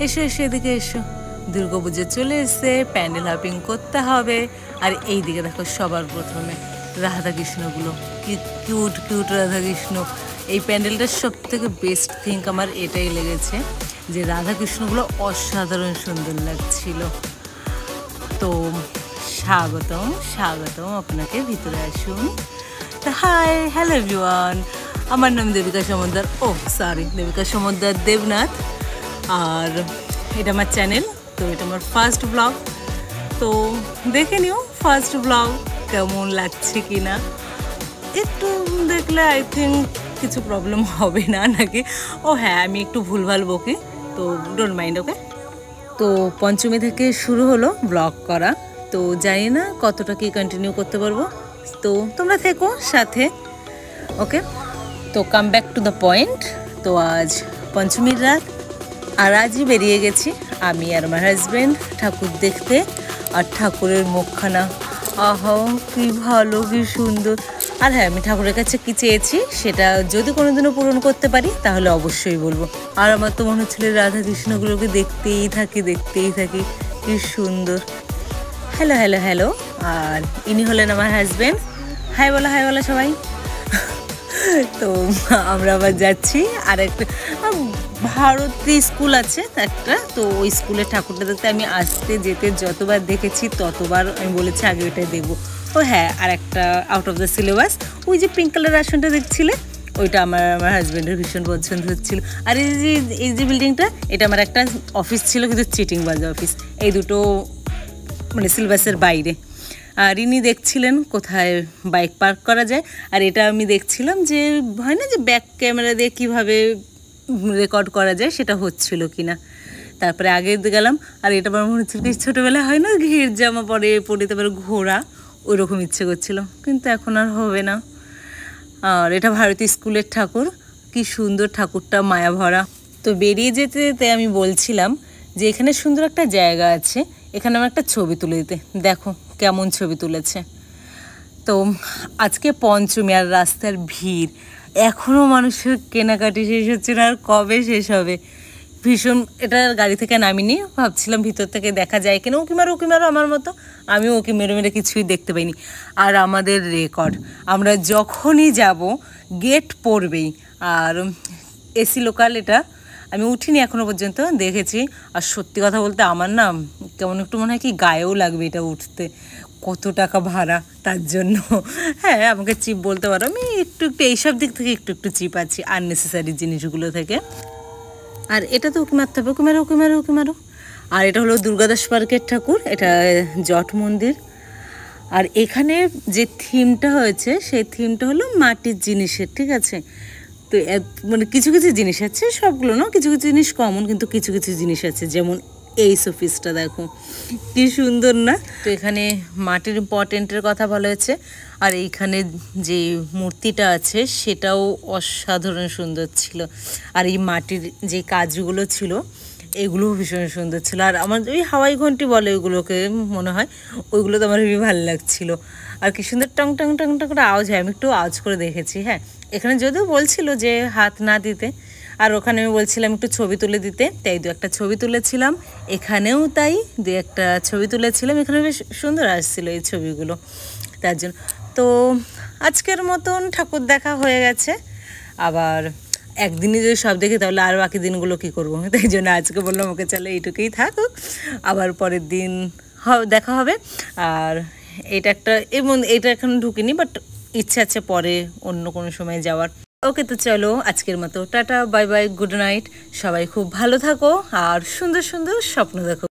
এসো এসো এদিকে এসো, দুর্গাপুজো চলে এসছে, প্যান্ডেল হপিং করতে হবে। আর এই দিকে দেখো সবার প্রথমে রাধাকৃষ্ণগুলো, কি কিউট কিউট রাধাকৃষ্ণ। এই প্যান্ডেলটার সব থেকে বেস্ট থিঙ্ক আমার এটাই লেগেছে যে রাধাকৃষ্ণগুলো অসাধারণ সুন্দর লাগছিল। তো স্বাগতম স্বাগতম, আপনাকে ভিতরে আসুন। তো হাই, হ্যালো এভরিওয়ান, আমার নাম দেবিকা সমদ্দার, দেবিকা সমদ্দার দেবনাথ। আর এটা আমার চ্যানেল, তো এটা আমার ফার্স্ট ব্লগ। তো দেখে নিও ফার্স্ট ব্লগ কেমন লাগছে কি না। একটু দেখলে আই থিঙ্ক কিছু প্রবলেম হবে না নাকি। হ্যাঁ, আমি একটু ভুলভাল বকি, তো ডোন্ট মাইন্ড, ওকে। তো পঞ্চমী থেকে শুরু হলো ব্লগ করা, তো জানি না কতটা কি কন্টিনিউ করতে পারবো, তো তোমরা থেকো সাথে, ওকে। তো come back to the point. তো আজ পঞ্চমীর রাত, আর আজই বেরিয়ে গেছি আমি আর আমার হাজব্যান্ড ঠাকুর দেখতে। আর ঠাকুরের মুখখানা আহা কি ভালো, কি সুন্দর। আর হ্যাঁ, আমি ঠাকুরের কাছে কি চেয়েছি সেটা যদি কোনোদিনও পূরণ করতে পারি তাহলে অবশ্যই বলবো। আর আমার তো মনে হচ্ছিল রাধাকৃষ্ণগুলোকে দেখতেই থাকি, কি সুন্দর। হ্যালো হ্যালো হ্যালো, আর ইনি হলেন আমার হাজব্যান্ড। হাই বলো সবাই। তো আমরা আবার যাচ্ছি আর একটা ভারতী স্কুল আছে একটা, তো ওই স্কুলের ঠাকুরটা দেখতে আমি আসতে যেতে যতবার দেখেছি ততবার আমি বলেছি আগে ওইটাই দেখবো। হ্যাঁ, আর একটা আউট অফ দ্য সিলেবাস, ওই যে পিঙ্ক কালার আসনটা দেখছিলে, ওইটা আমার হাজব্যান্ডের ভীষণ পছন্দ হচ্ছিল। আর এই যে বিল্ডিংটা, এটা আমার একটা অফিস ছিল, কিন্তু চিটিংবাজ অফিস। এই দুটো মানে সিলেবাসের বাইরে। আর ইনি দেখছিলেন কোথায় বাইক পার্ক করা যায়, আর এটা আমি দেখছিলাম যে হয় না যে ব্যাক ক্যামেরা দিয়ে কীভাবে রেকর্ড করা যায়, সেটা হচ্ছিল কি না। তারপরে আগে গেলাম, আর এটা আমার মনে হচ্ছিল কি ছোটোবেলায় হয় না ঘির জামা পরে তারপরে ঘোরা, ওই রকম ইচ্ছে করছিল, কিন্তু এখন আর হবে না। আর এটা ভারতী স্কুলের ঠাকুর, কি সুন্দর ঠাকুরটা, মায়া ভরা। তো বেরিয়ে যেতে যেতে আমি বলছিলাম যে এখানে সুন্দর একটা জায়গা আছে, এখানে আমার একটা ছবি তুলে দিতে। দেখো কেমন ছবি তুলেছে। তো আজকে পঞ্চমী, আর রাস্তার ভিড়, এখনও মানুষের কেনাকাটি শেষ হচ্ছে না, আর কবে শেষ হবে। ভীষণ, এটা গাড়ি থেকে নামিনি, ভাবছিলাম ভিতর থেকে দেখা যায় কিনা। উকি মারো আমার মতো, আমিও উকি মেরে কিছুই দেখতে পাইনি। আর আমাদের রেকর্ড, আমরা যখনই যাব গেট পড়বেই। আর এসি লোকাল, এটা আমি উঠিনি এখনও পর্যন্ত, দেখেছি। আর সত্যি কথা বলতে আমার না কেমন একটু মনে হয় কি গায়েও লাগবে এটা উঠতে, কত টাকা ভাড়া তার জন্য। হ্যাঁ, আমাকে চিপ বলতে পারো, আমি একটু এইসব দিক থেকে একটু চিপ আছি, আননেসেসারি জিনিসগুলো থেকে। আর এটা তো উকি মারতে হবে, উকি মারো। আর এটা হলো দুর্গাদাস পার্কের ঠাকুর, এটা জট মন্দির। আর এখানে যে থিমটা হয়েছে সেই থিমটা হলো মাটির জিনিসের, ঠিক আছে। তো মানে কিছু জিনিস আছে, সবগুলো না, কিছু জিনিস কমন, কিন্তু কিছু জিনিস আছে, যেমন এই শোপিসটা দেখো কি সুন্দর না। তো এখানে মাটির ইম্পর্টেন্টের কথা বলা হয়েছে। আর এইখানে যে মূর্তিটা আছে সেটাও অসাধারণ সুন্দর ছিল। আর এই মাটির যে কাজগুলো ছিল এগুলোও ভীষণ সুন্দর ছিল। আর আমার ওই হাওয়াই ঘন্টি বলে ওইগুলোকে মনে হয়, ওইগুলো তো আমার খুবই ভালো লাগছিলো। আর কি সুন্দর টং টং টং টং করে আওয়াজ হয়, আমি একটু আওয়াজ করে দেখেছি। হ্যাঁ, এখানে যদিও বলছিল যে হাত না দিতে, আর ওখানে আমি বলছিলাম একটু ছবি তুলে দিতে, তাই দু একটা ছবি তুলেছিলাম। এখানেও তাই দু একটা ছবি তুলেছিলাম, এখানে বেশ সুন্দর আসছিল এই ছবিগুলো, তার জন্য। তো আজকের মতন ঠাকুর দেখা হয়ে গেছে। আবার একদিনই যদি সব দেখি তাহলে আর বাকি দিনগুলো কী করবো, তাই জন্য আজকে বললাম ওকে চলে এইটুকুই থাকুক, আবার পরের দিন দেখা হবে। আর এটা এখন ঢুকিনি, বাট ইচ্ছা আছে পরে অন্য কোনো সময় যাওয়ার। ওকে, তো চলো আজকের মতো tata, bye bye, good night. সবাই খুব ভালো থাকো আর সুন্দর সুন্দর স্বপ্ন দেখো।